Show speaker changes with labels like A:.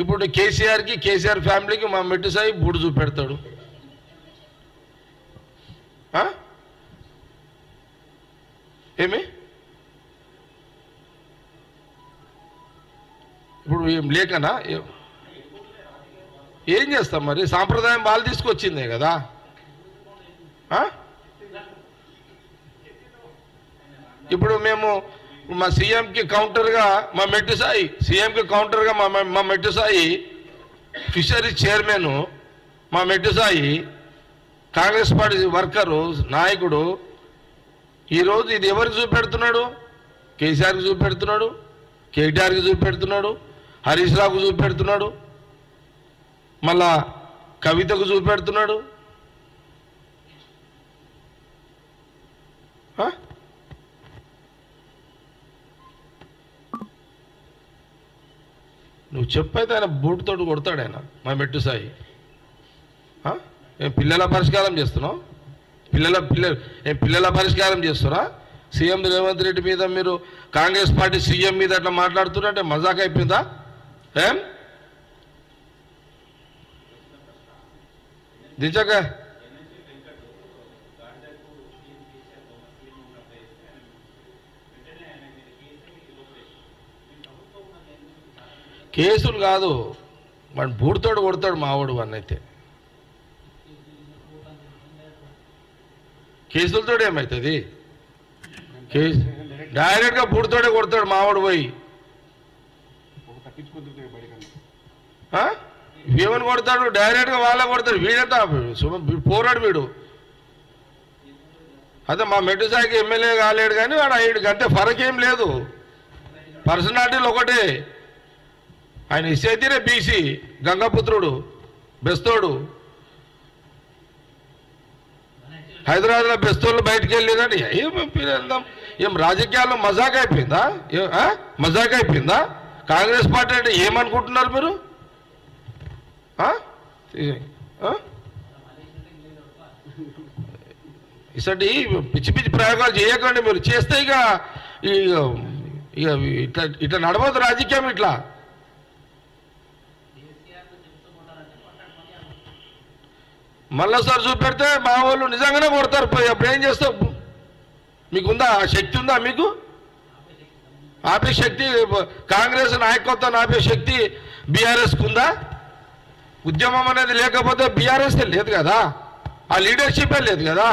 A: ఇప్పుడు కేసీఆర్ ఫ్యామిలీకి మా మెట్టు సాయి బూడు చూపెడతాడు. ఏమి ఇప్పుడు ఏం లేకనా ఏం చేస్తాం మరి? సాంప్రదాయం వాళ్ళు తీసుకొచ్చిందే కదా. ఇప్పుడు మేము మా సీఎంకి కౌంటర్గా మా మెట్టు సాయి, సీఎంకి కౌంటర్గా మా మెట్టు సాయి ఫిషరీస్ చైర్మన్, మా మెట్టు సాయి కాంగ్రెస్ పార్టీ వర్కరు నాయకుడు. ఈరోజు ఇది ఎవరికి చూపెడుతున్నాడు? కేసీఆర్కి చూపెడుతున్నాడు, కేటీఆర్కి చూపెడుతున్నాడు, హరీష్ రావుకు చూపెడుతున్నాడు, మళ్ళా కవితకు చూపెడుతున్నాడు. నువ్వు చెప్పైతే ఆయన బూటుతోటి కొడతాడు ఆయన, మా మెట్టు సాయి. ఏం పిల్లల పరిష్కారం చేస్తున్నావు? పిల్లల పరిష్కారం చేస్తున్నా? సీఎం రేవంత్ రెడ్డి మీద మీరు కాంగ్రెస్ పార్టీ సీఎం మీద అట్లా మాట్లాడుతున్నారంటే మజాక్ అయిపోయిందా? ఏం దించక కేసులు కాదు, వాడు బూడితోడు కొడతాడు మావాడు. వాడిని అయితే కేసులతో ఏమవుతుంది? కేసు డైరెక్ట్గా బూడితోడే కొడతాడు మావాడు పోయి. ఏమని కొడతాడు? డైరెక్ట్గా వాళ్ళ కొడతాడు. వీడంతా పోరాడు వీడు. అదే మా మెట్టు సాయికి ఎమ్మెల్యే కాలేడు కానీ వాడు అయ్యాడు, అంతే. ఫరక్ ఏం లేదు, పర్సనాలిటీలు ఒకటే. ఆయన ఇసేతీనే బీసీ, గంగపుత్రుడు, బెస్తోడు. హైదరాబాద్లో బెస్తోళ్ళు బయటికి వెళ్ళిందని ఏం రాజకీయాల్లో మజాక్ అయిపోయిందా? మజాక్ అయిపోయిందా? కాంగ్రెస్ పార్టీ అంటే ఏమనుకుంటున్నారు మీరు? ఇసటి పిచ్చి పిచ్చి ప్రయోగాలు చేయకండి మీరు. చేస్తే ఇక ఇట్లా నడవదు రాజకీయం. ఇట్లా మళ్ళీసారి చూపెడితే మా వాళ్ళు నిజంగానే కొడతారు పోయి. అప్పుడు ఏం చేస్తావు? మీకుందా శక్తి? ఉందా మీకు? ఆపే శక్తి కాంగ్రెస్ నాయకత్వాన్ని ఆపే శక్తి బీఆర్ఎస్కి ఉందా? ఉద్యమం అనేది లేకపోతే బీఆర్ఎస్కి లేదు కదా, ఆ లీడర్షిపే లేదు కదా.